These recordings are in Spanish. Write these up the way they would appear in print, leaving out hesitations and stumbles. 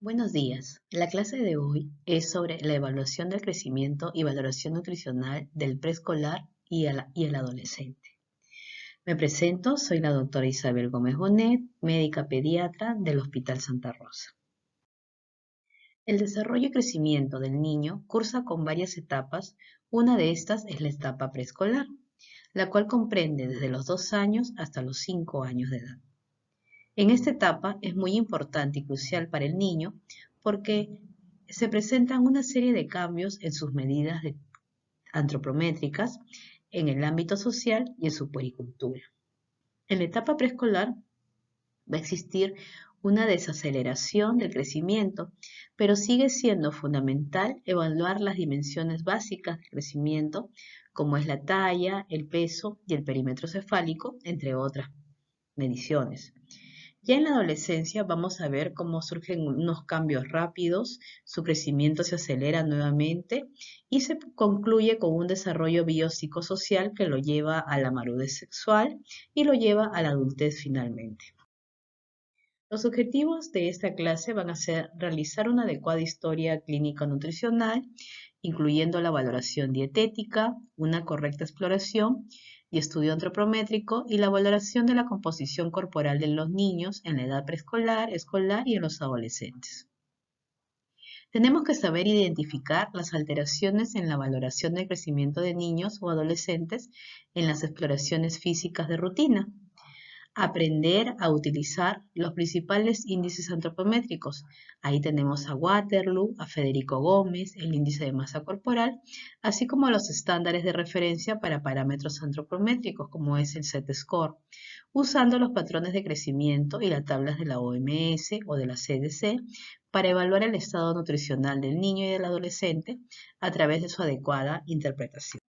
Buenos días. La clase de hoy es sobre la evaluación del crecimiento y valoración nutricional del preescolar y el adolescente. Me presento, soy la doctora Isabel Gómez Bonet, médica pediatra del Hospital Santa Rosa. El desarrollo y crecimiento del niño cursa con varias etapas. Una de estas es la etapa preescolar, la cual comprende desde los 2 años hasta los 5 años de edad. En esta etapa es muy importante y crucial para el niño porque se presentan una serie de cambios en sus medidas antropométricas, en el ámbito social y en su puericultura. En la etapa preescolar va a existir una desaceleración del crecimiento, pero sigue siendo fundamental evaluar las dimensiones básicas del crecimiento, como es la talla, el peso y el perímetro cefálico, entre otras mediciones. Ya en la adolescencia vamos a ver cómo surgen unos cambios rápidos, su crecimiento se acelera nuevamente y se concluye con un desarrollo biopsicosocial que lo lleva a la madurez sexual y lo lleva a la adultez finalmente. Los objetivos de esta clase van a ser realizar una adecuada historia clínica nutricional, incluyendo la valoración dietética, una correcta exploración y estudio antropométrico y la valoración de la composición corporal de los niños en la edad preescolar, escolar y en los adolescentes. Tenemos que saber identificar las alteraciones en la valoración del crecimiento de niños o adolescentes en las exploraciones físicas de rutina. Aprender a utilizar los principales índices antropométricos. Ahí tenemos a Waterloo, a Federico Gómez, el índice de masa corporal, así como los estándares de referencia para parámetros antropométricos, como es el Z-score, usando los patrones de crecimiento y las tablas de la OMS o de la CDC para evaluar el estado nutricional del niño y del adolescente a través de su adecuada interpretación.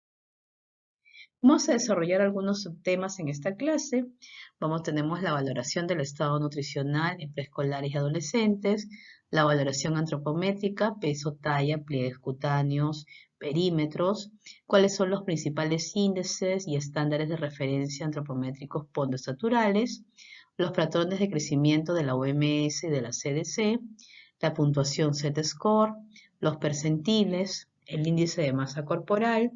Vamos a desarrollar algunos subtemas en esta clase. Tenemos la valoración del estado nutricional en preescolares y adolescentes, la valoración antropométrica, peso, talla, pliegues cutáneos, perímetros, cuáles son los principales índices y estándares de referencia antropométricos pondoestaturales, los patrones de crecimiento de la OMS y de la CDC, la puntuación Z-score, los percentiles, el índice de masa corporal,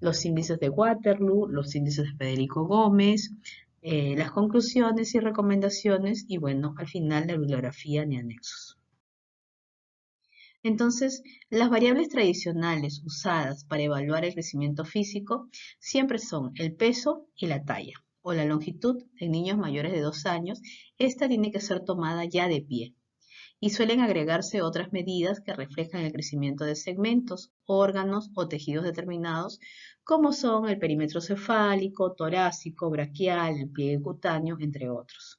los índices de Waterloo, los índices de Federico Gómez, las conclusiones y recomendaciones y bueno, al final la bibliografía ni anexos. Entonces, las variables tradicionales usadas para evaluar el crecimiento físico siempre son el peso y la talla o la longitud en niños mayores de 2 años. Esta tiene que ser tomada ya de pie y suelen agregarse otras medidas que reflejan el crecimiento de segmentos, órganos o tejidos determinados, como son el perímetro cefálico, torácico, braquial, el pliegue cutáneo, entre otros.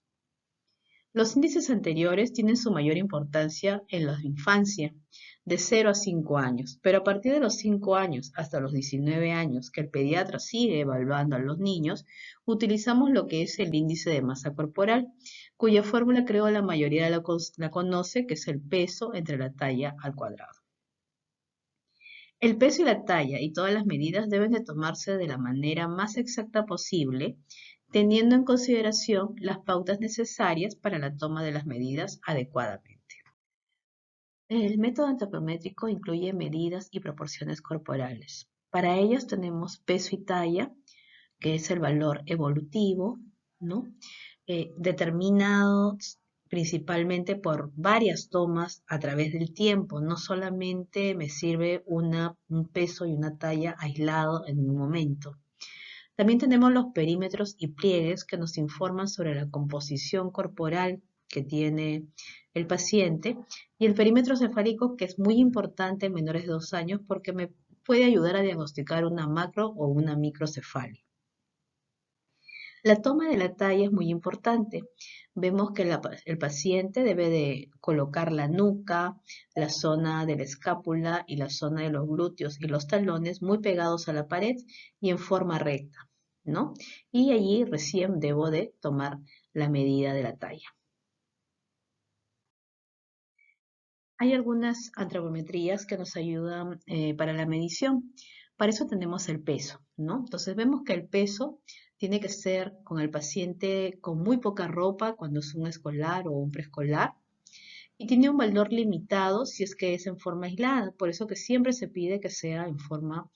Los índices anteriores tienen su mayor importancia en la infancia, de 0 a 5 años, pero a partir de los 5 años hasta los 19 años, que el pediatra sigue evaluando a los niños, utilizamos lo que es el índice de masa corporal, cuya fórmula creo la mayoría la conoce, que es el peso entre la talla al cuadrado. El peso y la talla y todas las medidas deben de tomarse de la manera más exacta posible, teniendo en consideración las pautas necesarias para la toma de las medidas adecuadamente. El método antropométrico incluye medidas y proporciones corporales. Para ellas tenemos peso y talla, que es el valor evolutivo, ¿no? Determinados principalmente por varias tomas a través del tiempo. No solamente me sirve un peso y una talla aislado en un momento. También tenemos los perímetros y pliegues que nos informan sobre la composición corporal que tiene el paciente y el perímetro cefálico, que es muy importante en menores de 2 años porque me puede ayudar a diagnosticar una macro o una microcefalia. La toma de la talla es muy importante. Vemos que el paciente debe de colocar la nuca, la zona de la escápula y la zona de los glúteos y los talones muy pegados a la pared y en forma recta, ¿no? Y allí recién debo de tomar la medida de la talla. Hay algunas antropometrías que nos ayudan para la medición. Para eso tenemos el peso, ¿no? Entonces vemos que el peso tiene que ser con el paciente con muy poca ropa cuando es un escolar o un preescolar y tiene un valor limitado si es que es en forma aislada, por eso que siempre se pide que sea en forma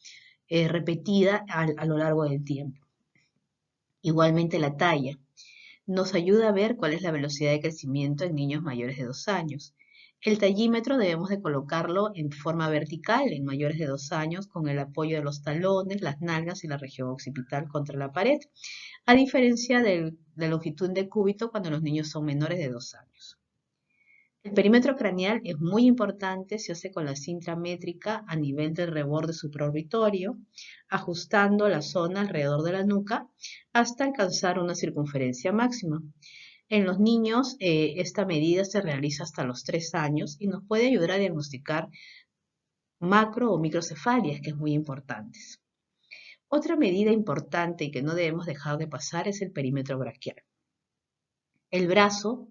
repetida a lo largo del tiempo. Igualmente la talla. Nos ayuda a ver cuál es la velocidad de crecimiento en niños mayores de 2 años. El tallímetro debemos de colocarlo en forma vertical en mayores de 2 años con el apoyo de los talones, las nalgas y la región occipital contra la pared, a diferencia de la longitud de cúbito cuando los niños son menores de 2 años. El perímetro craneal es muy importante, se hace con la cinta métrica a nivel del reborde supraorbitorio, ajustando la zona alrededor de la nuca hasta alcanzar una circunferencia máxima. En los niños, esta medida se realiza hasta los 3 años y nos puede ayudar a diagnosticar macro o microcefalias, que es muy importante. Otra medida importante y que no debemos dejar de pasar es el perímetro braquial. El brazo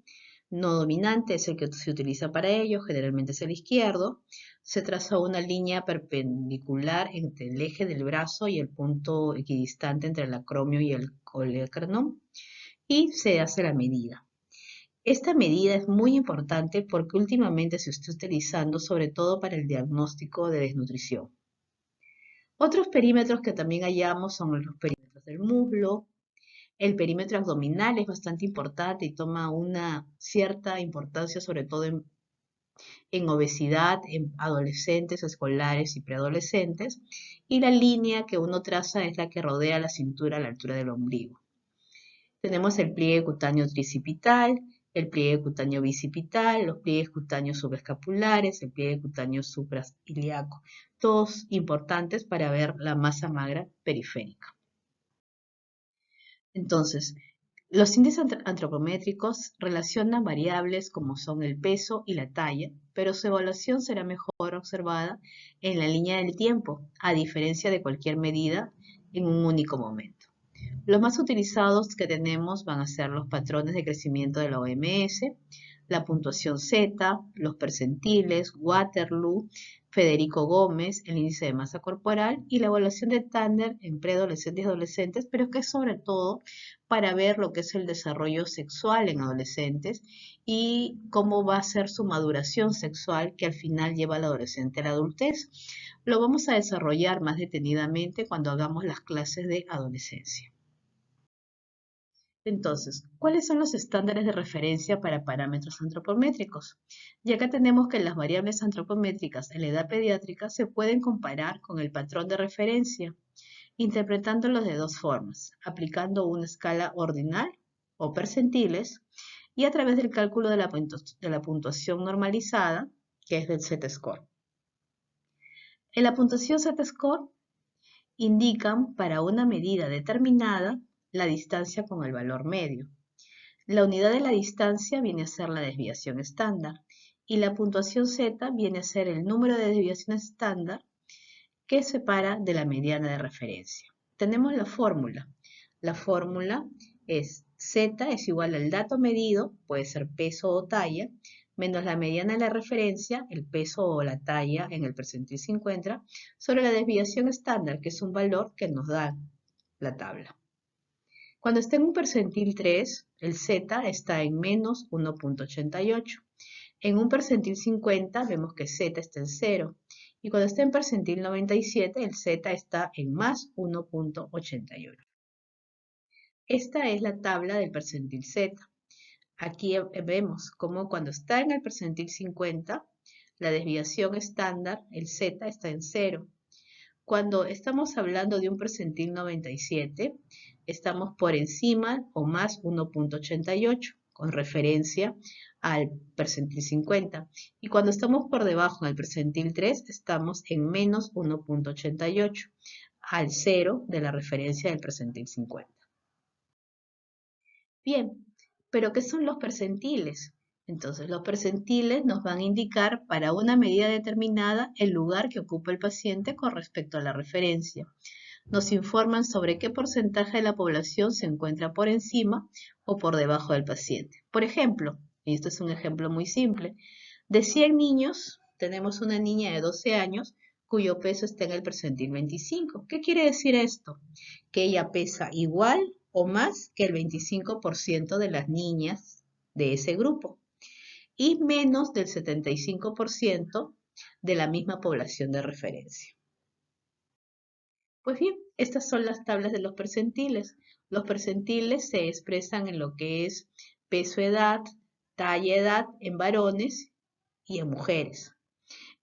no dominante es el que se utiliza para ello, generalmente es el izquierdo. Se traza una línea perpendicular entre el eje del brazo y el punto equidistante entre el acromio y el colecernum y se hace la medida. Esta medida es muy importante porque últimamente se está utilizando sobre todo para el diagnóstico de desnutrición. Otros perímetros que también hallamos son los perímetros del muslo. El perímetro abdominal es bastante importante y toma una cierta importancia sobre todo en obesidad, en adolescentes, escolares y preadolescentes. Y la línea que uno traza es la que rodea la cintura a la altura del ombligo. Tenemos el pliegue cutáneo tricipital, el pliegue cutáneo bicipital, los pliegues cutáneos subescapulares, el pliegue cutáneo suprailíaco, todos importantes para ver la masa magra periférica. Entonces, los índices antropométricos relacionan variables como son el peso y la talla, pero su evaluación será mejor observada en la línea del tiempo, a diferencia de cualquier medida en un único momento. Los más utilizados que tenemos van a ser los patrones de crecimiento de la OMS, la puntuación Z, los percentiles, Waterloo, Federico Gómez, el índice de masa corporal y la evaluación de Tanner en preadolescentes y adolescentes, pero que es sobre todo para ver lo que es el desarrollo sexual en adolescentes y cómo va a ser su maduración sexual que al final lleva al adolescente a la adultez. Lo vamos a desarrollar más detenidamente cuando hagamos las clases de adolescencia. Entonces, ¿cuáles son los estándares de referencia para parámetros antropométricos? Y acá tenemos que las variables antropométricas en la edad pediátrica se pueden comparar con el patrón de referencia, interpretándolos de dos formas, aplicando una escala ordinal o percentiles y a través del cálculo de la puntuación normalizada, que es del Z-score. En la puntuación Z-score indican para una medida determinada la distancia con el valor medio. La unidad de la distancia viene a ser la desviación estándar y la puntuación Z viene a ser el número de desviaciones estándar que separa de la mediana de referencia. Tenemos la fórmula. La fórmula es Z es igual al dato medido, puede ser peso o talla, menos la mediana de la referencia, el peso o la talla en el percentil 50, sobre la desviación estándar, que es un valor que nos da la tabla. Cuando está en un percentil 3, el Z está en menos 1.88. En un percentil 50 vemos que Z está en 0. Y cuando está en percentil 97, el Z está en más 1.88. Esta es la tabla del percentil Z. Aquí vemos cómo cuando está en el percentil 50, la desviación estándar, el Z, está en 0. Cuando estamos hablando de un percentil 97, estamos por encima o más 1.88, con referencia al percentil 50. Y cuando estamos por debajo en el percentil 3, estamos en menos 1.88, al 0 de la referencia del percentil 50. Bien, pero ¿qué son los percentiles? Entonces, los percentiles nos van a indicar para una medida determinada el lugar que ocupa el paciente con respecto a la referencia. Nos informan sobre qué porcentaje de la población se encuentra por encima o por debajo del paciente. Por ejemplo, y esto es un ejemplo muy simple, de 100 niños, tenemos una niña de 12 años cuyo peso está en el percentil 25. ¿Qué quiere decir esto? Que ella pesa igual o más que el 25% de las niñas de ese grupo. y menos del 75% de la misma población de referencia. Pues bien, estas son las tablas de los percentiles. Los percentiles se expresan en lo que es peso-edad, talla-edad en varones y en mujeres.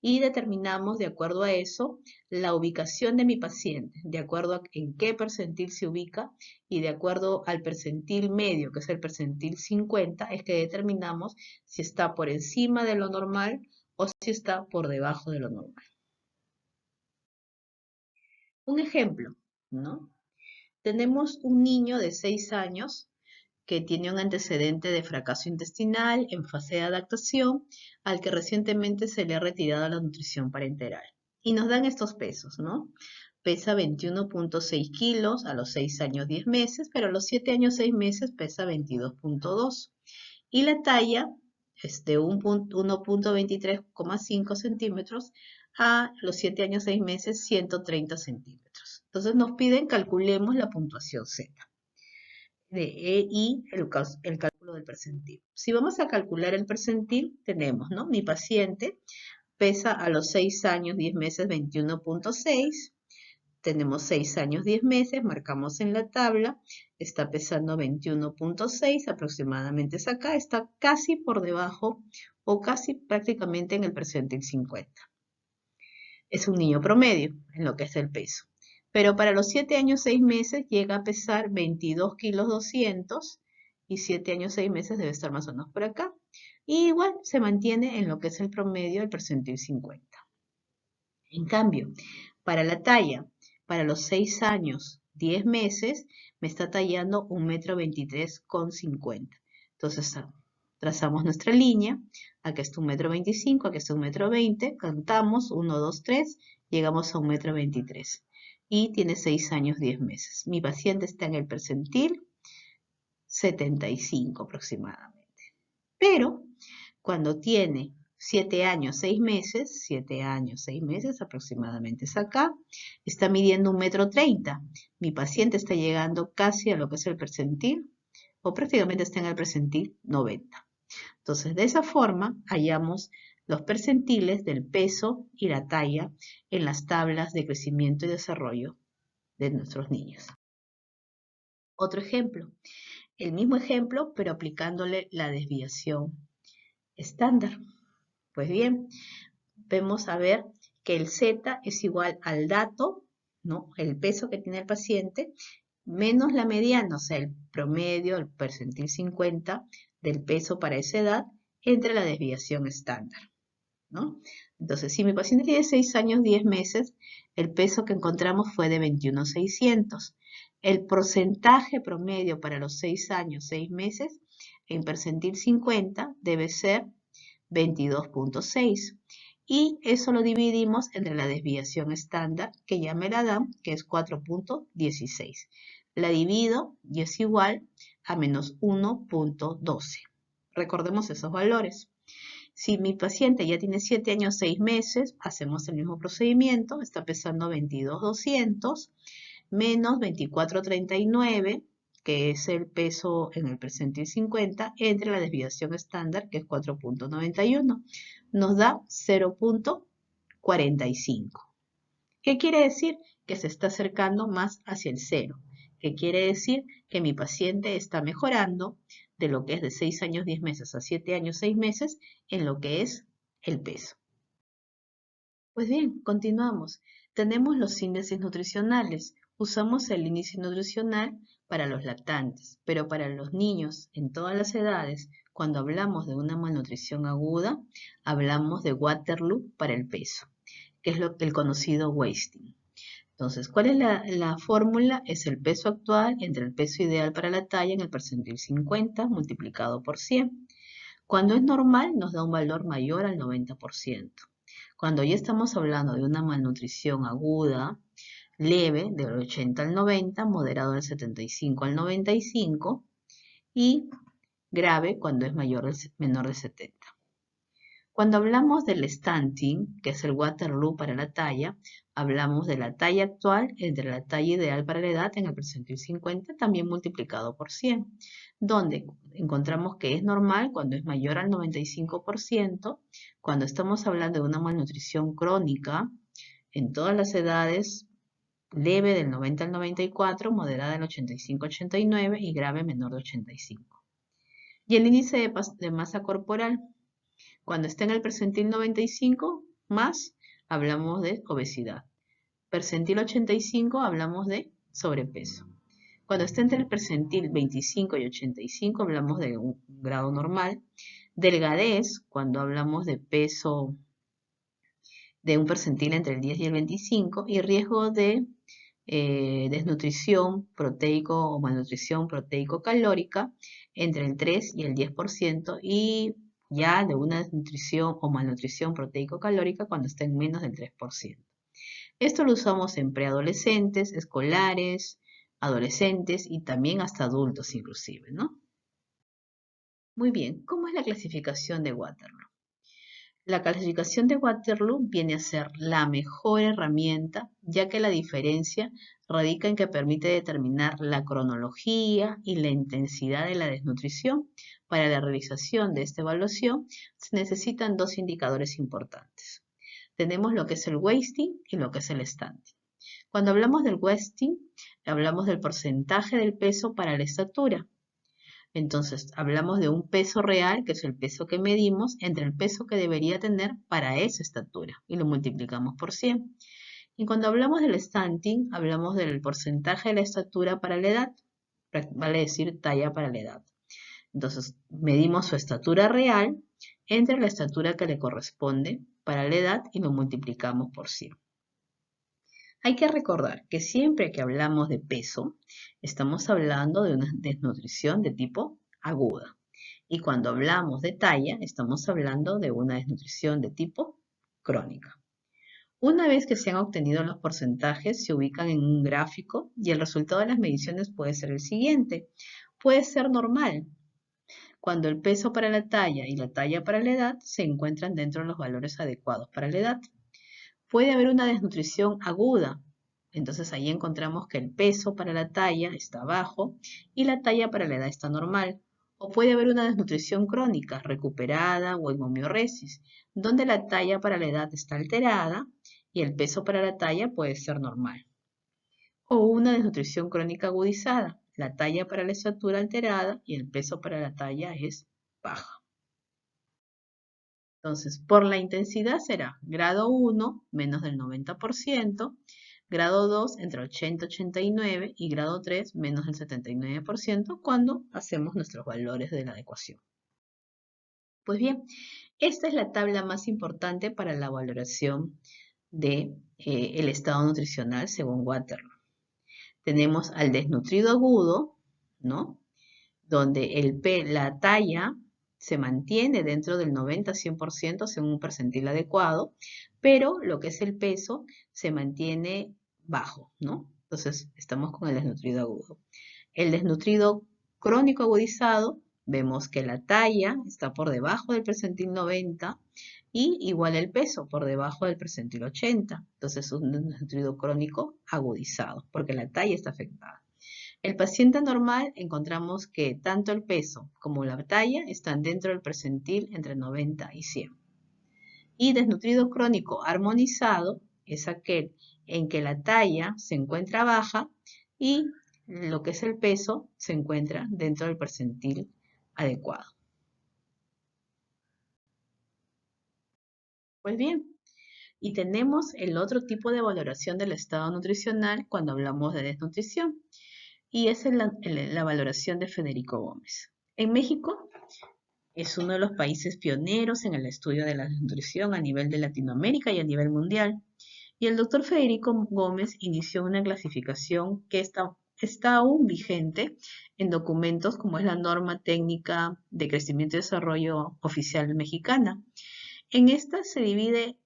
Y determinamos de acuerdo a eso la ubicación de mi paciente, de acuerdo a en qué percentil se ubica y de acuerdo al percentil medio, que es el percentil 50, es que determinamos si está por encima de lo normal o si está por debajo de lo normal. Un ejemplo, ¿no? Tenemos un niño de 6 años que tiene un antecedente de fracaso intestinal en fase de adaptación, al que recientemente se le ha retirado la nutrición parenteral. Y nos dan estos pesos, ¿no? Pesa 21.6 kilos a los 6 años 10 meses, pero a los 7 años 6 meses pesa 22.2. Y la talla es de 1.23,5 centímetros a los 7 años 6 meses 130 centímetros. Entonces nos piden calculemos la puntuación Z y el cálculo del percentil. Si vamos a calcular el percentil, tenemos, ¿no? Mi paciente pesa a los 6 años 10 meses 21.6. Tenemos 6 años 10 meses, marcamos en la tabla, está pesando 21.6, aproximadamente es acá, está casi por debajo o casi prácticamente en el percentil 50. Es un niño promedio en lo que es el peso. Pero para los 7 años 6 meses llega a pesar 22 kilos 200 y 7 años 6 meses debe estar más o menos por acá. Y igual se mantiene en lo que es el promedio del percentil 50. En cambio, para la talla, para los 6 años 10 meses me está tallando 1,23,50 m. Entonces trazamos nuestra línea, aquí está 1,25 m, aquí está 1,20 m, contamos 1, 2, 3, llegamos a 1,23 m. Y tiene 6 años 10 meses. Mi paciente está en el percentil 75 aproximadamente. Pero cuando tiene 7 años 6 meses, 7 años 6 meses aproximadamente es acá, está midiendo 1,30 m. Mi paciente está llegando casi a lo que es el percentil, o prácticamente está en el percentil 90. Entonces, de esa forma, hallamos los percentiles del peso y la talla en las tablas de crecimiento y desarrollo de nuestros niños. Otro ejemplo, el mismo ejemplo, pero aplicándole la desviación estándar. Pues bien, vemos a ver que el Z es igual al dato, ¿no? El peso que tiene el paciente, menos la mediana, o sea, el promedio, el percentil 50 del peso para esa edad, entre la desviación estándar, ¿no? Entonces, si mi paciente tiene 6 años 10 meses, el peso que encontramos fue de 21.600. El porcentaje promedio para los 6 años 6 meses en percentil 50 debe ser 22.6. Y eso lo dividimos entre la desviación estándar, que ya me la dan, que es 4.16. La divido y es igual a menos 1.12. Recordemos esos valores. Si mi paciente ya tiene 7 años 6 meses, hacemos el mismo procedimiento, está pesando 22.200 menos 24.39, que es el peso en el percentil 50, entre la desviación estándar, que es 4.91. Nos da 0.45. ¿Qué quiere decir? Que se está acercando más hacia el 0. ¿Qué quiere decir? Que mi paciente está mejorando de lo que es de 6 años 10 meses a 7 años 6 meses en lo que es el peso. Pues bien, continuamos. Tenemos los índices nutricionales. Usamos el índice nutricional para los lactantes, pero para los niños en todas las edades, cuando hablamos de una malnutrición aguda, hablamos de Waterloo para el peso, que es el conocido wasting. Entonces, ¿cuál es la fórmula? Es el peso actual entre el peso ideal para la talla en el percentil 50 multiplicado por 100. Cuando es normal, nos da un valor mayor al 90%. Cuando ya estamos hablando de una malnutrición aguda, leve, del 80 al 90, moderado del 75 al 95 y grave cuando es menor del 70. Cuando hablamos del stunting, que es el Waterloo para la talla, hablamos de la talla actual entre la talla ideal para la edad en el percentil 50, también multiplicado por 100, donde encontramos que es normal cuando es mayor al 95%, cuando estamos hablando de una malnutrición crónica en todas las edades, leve del 90 al 94, moderada del 85-89 y grave menor de 85. Y el índice de masa corporal, cuando está en el percentil 95 más, hablamos de obesidad. Percentil 85 hablamos de sobrepeso. Cuando está entre el percentil 25 y 85 hablamos de un grado normal. Delgadez, cuando hablamos de peso de un percentil entre el 10 y el 25. Y riesgo de desnutrición proteico o malnutrición proteico-calórica entre el 3 y el 10%. Y ya de una desnutrición o malnutrición proteico-calórica cuando está en menos del 3%. Esto lo usamos en preadolescentes, escolares, adolescentes y también hasta adultos inclusive, ¿no? Muy bien, ¿cómo es la clasificación de Waterloo? La clasificación de Waterloo viene a ser la mejor herramienta, ya que la diferencia radica en que permite determinar la cronología y la intensidad de la desnutrición. Para la realización de esta evaluación se necesitan dos indicadores importantes. Tenemos lo que es el wasting y lo que es el stunting. Cuando hablamos del wasting, hablamos del porcentaje del peso para la estatura. Entonces, hablamos de un peso real, que es el peso que medimos, entre el peso que debería tener para esa estatura, y lo multiplicamos por 100. Y cuando hablamos del stunting, hablamos del porcentaje de la estatura para la edad, vale decir talla para la edad. Entonces, medimos su estatura real entre la estatura que le corresponde para la edad y lo multiplicamos por 100. Hay que recordar que siempre que hablamos de peso, estamos hablando de una desnutrición de tipo aguda. Y cuando hablamos de talla, estamos hablando de una desnutrición de tipo crónica. Una vez que se han obtenido los porcentajes, se ubican en un gráfico y el resultado de las mediciones puede ser el siguiente. Puede ser normal, cuando el peso para la talla y la talla para la edad se encuentran dentro de los valores adecuados para la edad. Puede haber una desnutrición aguda, entonces ahí encontramos que el peso para la talla está bajo y la talla para la edad está normal. O puede haber una desnutrición crónica, recuperada o en homeoresis, donde la talla para la edad está alterada y el peso para la talla puede ser normal. O una desnutrición crónica agudizada, la talla para la estatura alterada y el peso para la talla es baja. Entonces, por la intensidad será grado 1 menos del 90%, grado 2 entre 80 y 89 y grado 3 menos del 79% cuando hacemos nuestros valores de la adecuación. Pues bien, esta es la tabla más importante para la valoración del estado nutricional según Waterloo. Tenemos al desnutrido agudo, ¿no? Donde la talla se mantiene dentro del 90-100% según un percentil adecuado, pero lo que es el peso se mantiene bajo, ¿no? Entonces, estamos con el desnutrido agudo. El desnutrido crónico agudizado, vemos que la talla está por debajo del percentil 90 y igual el peso por debajo del percentil 80. Entonces, es un desnutrido crónico agudizado, porque la talla está afectada. El paciente normal encontramos que tanto el peso como la talla están dentro del percentil entre 90 y 100. Y desnutrido crónico armonizado es aquel en que la talla se encuentra baja y lo que es el peso se encuentra dentro del percentil adecuado. Pues bien, y tenemos el otro tipo de valoración del estado nutricional cuando hablamos de desnutrición. Y es la valoración de Federico Gómez. En México es uno de los países pioneros en el estudio de la nutrición a nivel de Latinoamérica y a nivel mundial. Y el doctor Federico Gómez inició una clasificación que está aún vigente en documentos como es la Norma Técnica de Crecimiento y Desarrollo Oficial Mexicana. En esta se divide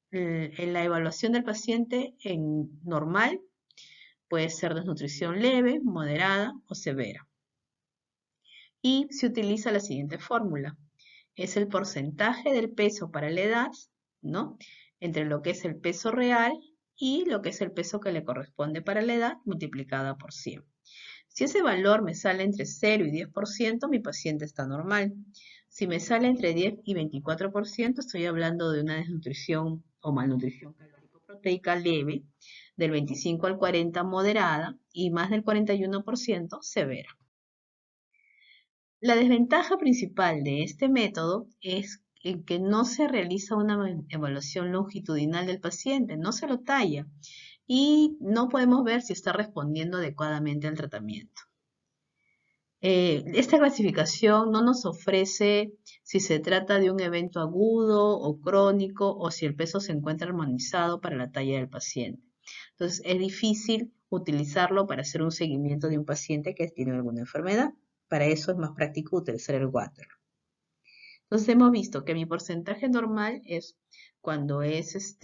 en la evaluación del paciente en normal, puede ser desnutrición leve, moderada o severa. Y se utiliza la siguiente fórmula. Es el porcentaje del peso para la edad, ¿no? Entre lo que es el peso real y lo que es el peso que le corresponde para la edad multiplicada por 100. Si ese valor me sale entre 0 y 10%, mi paciente está normal. Si me sale entre 10 y 24%, estoy hablando de una desnutrición o malnutrición calórico-proteica leve, del 25 al 40 moderada y más del 41% severa. La desventaja principal de este método es que no se realiza una evaluación longitudinal del paciente, no se lo talla y no podemos ver si está respondiendo adecuadamente al tratamiento. Esta clasificación no nos ofrece si se trata de un evento agudo o crónico o si el peso se encuentra armonizado para la talla del paciente. Entonces, es difícil utilizarlo para hacer un seguimiento de un paciente que tiene alguna enfermedad. Para eso es más práctico utilizar el Water. Entonces, hemos visto que mi porcentaje normal es cuando es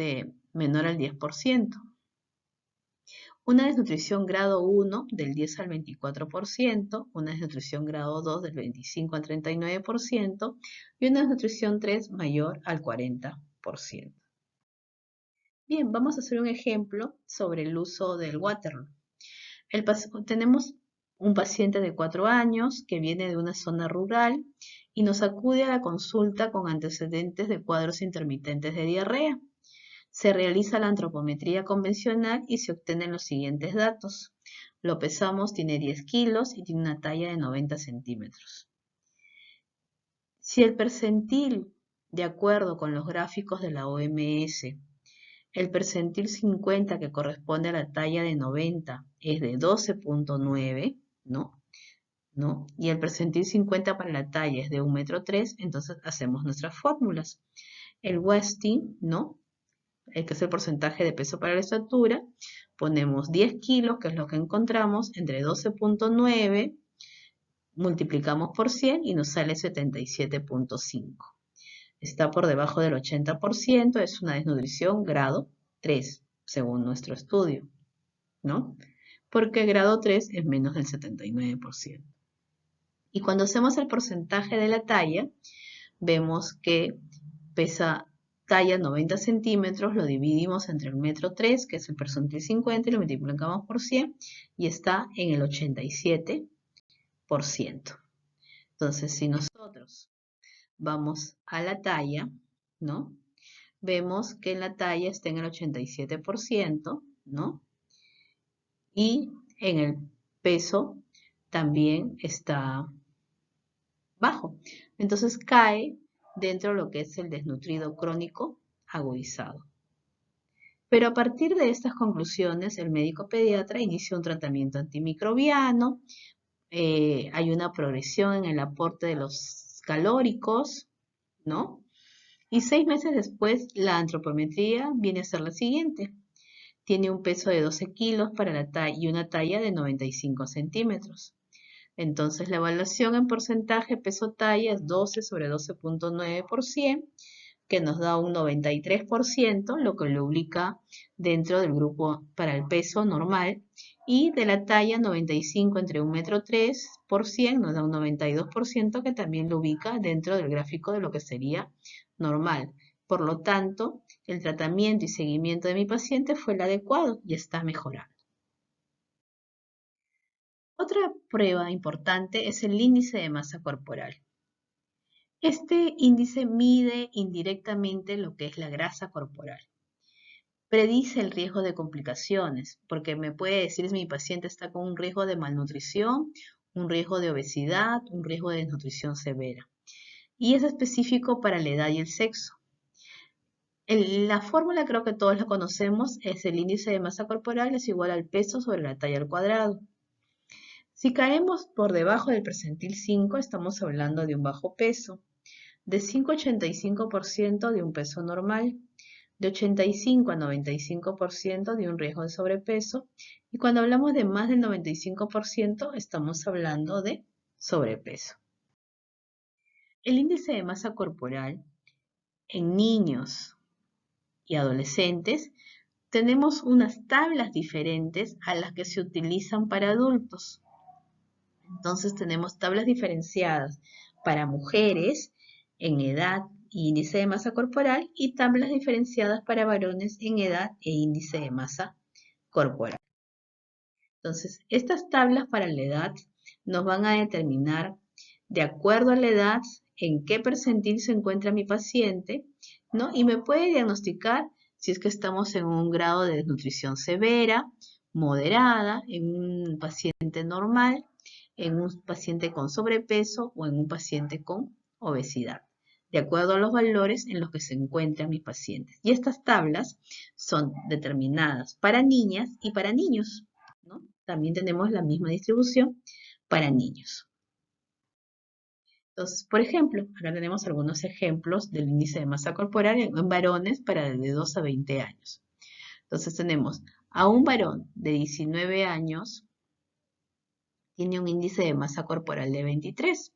menor al 10%. Una desnutrición grado 1 del 10 al 24%, una desnutrición grado 2 del 25 al 39% y una desnutrición 3 mayor al 40%. Bien, vamos a hacer un ejemplo sobre el uso del Waterloo. Tenemos un paciente de 4 años que viene de una zona rural y nos acude a la consulta con antecedentes de cuadros intermitentes de diarrea. Se realiza la antropometría convencional y se obtienen los siguientes datos. Lo pesamos, tiene 10 kilos y tiene una talla de 90 centímetros. Si el percentil, de acuerdo con los gráficos de la OMS, el percentil 50 que corresponde a la talla de 90 es de 12.9, ¿no? Y el percentil 50 para la talla es de 1,3 m, entonces hacemos nuestras fórmulas. El Westing, ¿no? Que es el porcentaje de peso para la estatura, ponemos 10 kilos, que es lo que encontramos, entre 12.9, multiplicamos por 100 y nos sale 77.5. Está por debajo del 80%, es una desnutrición grado 3, según nuestro estudio, ¿no? Porque grado 3 es menos del 79%. Y cuando hacemos el porcentaje de la talla, vemos que pesa talla 90 centímetros, lo dividimos entre el 1,3 m, que es el percentil 50, y lo multiplicamos por 100, y está en el 87%. Entonces, si nosotros vamos a la talla, ¿no? Vemos que la talla está en el 87%, ¿no? Y en el peso también está bajo. Entonces cae dentro de lo que es el desnutrido crónico agudizado. Pero a partir de estas conclusiones, el médico pediatra inicia un tratamiento antimicrobiano, hay una progresión en el aporte de los calóricos, ¿no? Y 6 meses después, la antropometría viene a ser la siguiente. Tiene un peso de 12 kilos para la talla y una talla de 95 centímetros. Entonces, la evaluación en porcentaje peso-talla es 12 sobre 12.9%, que nos da un 93%, lo que lo ubica dentro del grupo para el peso normal, y de la talla 95 entre 1,3 m por 100 nos da un 92%, que también lo ubica dentro del gráfico de lo que sería normal. Por lo tanto, el tratamiento y seguimiento de mi paciente fue el adecuado y está mejorando. Otra prueba importante es el índice de masa corporal. Este índice mide indirectamente lo que es la grasa corporal. Predice el riesgo de complicaciones, porque me puede decir si mi paciente está con un riesgo de malnutrición, un riesgo de obesidad, un riesgo de desnutrición severa. Y es específico para la edad y el sexo. La fórmula creo que todos la conocemos, es el índice de masa corporal es igual al peso sobre la talla al cuadrado. Si caemos por debajo del percentil 5, estamos hablando de un bajo peso, de 5 a 85% de un peso normal, de 85 a 95% de un riesgo de sobrepeso, y cuando hablamos de más del 95% estamos hablando de sobrepeso. El índice de masa corporal en niños y adolescentes tenemos unas tablas diferentes a las que se utilizan para adultos. Entonces tenemos tablas diferenciadas para mujeres en edad e índice de masa corporal y tablas diferenciadas para varones en edad e índice de masa corporal. Entonces, estas tablas para la edad nos van a determinar, de acuerdo a la edad, en qué percentil se encuentra mi paciente, ¿no? Y me puede diagnosticar si es que estamos en un grado de desnutrición severa, moderada, en un paciente normal, en un paciente con sobrepeso o en un paciente con obesidad, de acuerdo a los valores en los que se encuentran mis pacientes. Y estas tablas son determinadas para niñas y para niños, ¿no? También tenemos la misma distribución para niños. Entonces, por ejemplo, acá tenemos algunos ejemplos del índice de masa corporal en varones para de 2 a 20 años. Entonces tenemos a un varón de 19 años, tiene un índice de masa corporal de 23.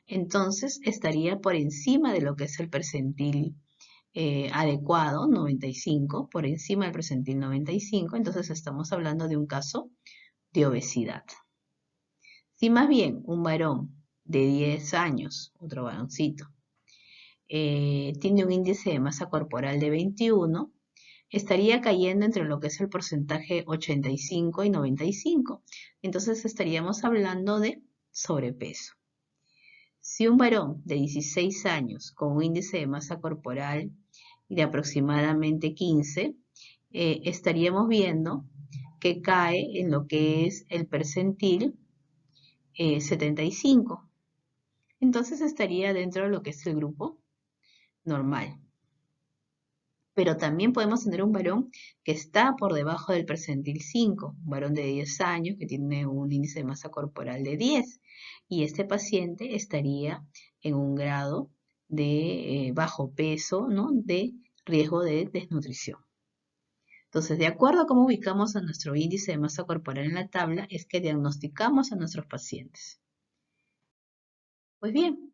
Entonces estaría por encima de lo que es el percentil adecuado, 95, por encima del percentil 95. Entonces estamos hablando de un caso de obesidad. Si más bien un varón de 10 años, otro varoncito, tiene un índice de masa corporal de 21, estaría cayendo entre lo que es el porcentaje 85 y 95. Entonces estaríamos hablando de sobrepeso. Si un varón de 16 años con un índice de masa corporal de aproximadamente 15, estaríamos viendo que cae en lo que es el percentil 75. Entonces estaría dentro de lo que es el grupo normal. Pero también podemos tener un varón que está por debajo del percentil 5, un varón de 10 años que tiene un índice de masa corporal de 10. Y este paciente estaría en un grado de bajo peso, ¿no? De riesgo de desnutrición. Entonces, de acuerdo a cómo ubicamos a nuestro índice de masa corporal en la tabla, es que diagnosticamos a nuestros pacientes. Pues bien,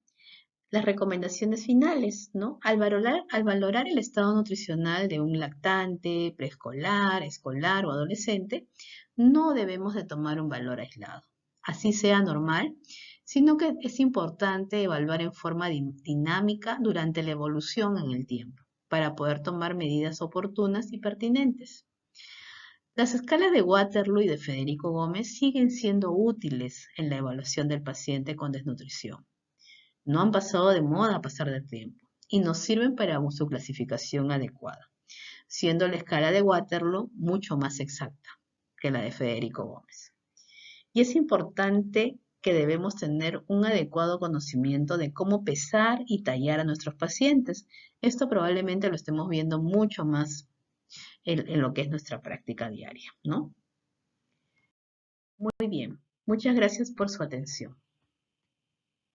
las recomendaciones finales, ¿no? Al valorar el estado nutricional de un lactante, preescolar, escolar o adolescente, no debemos de tomar un valor aislado, así sea normal, sino que es importante evaluar en forma dinámica durante la evolución en el tiempo, para poder tomar medidas oportunas y pertinentes. Las escalas de Waterloo y de Federico Gómez siguen siendo útiles en la evaluación del paciente con desnutrición. No han pasado de moda a pasar del tiempo y nos sirven para su clasificación adecuada, siendo la escala de Waterloo mucho más exacta que la de Federico Gómez. Y es importante que debemos tener un adecuado conocimiento de cómo pesar y tallar a nuestros pacientes. Esto probablemente lo estemos viendo mucho más en lo que es nuestra práctica diaria, ¿no? Muy bien, muchas gracias por su atención.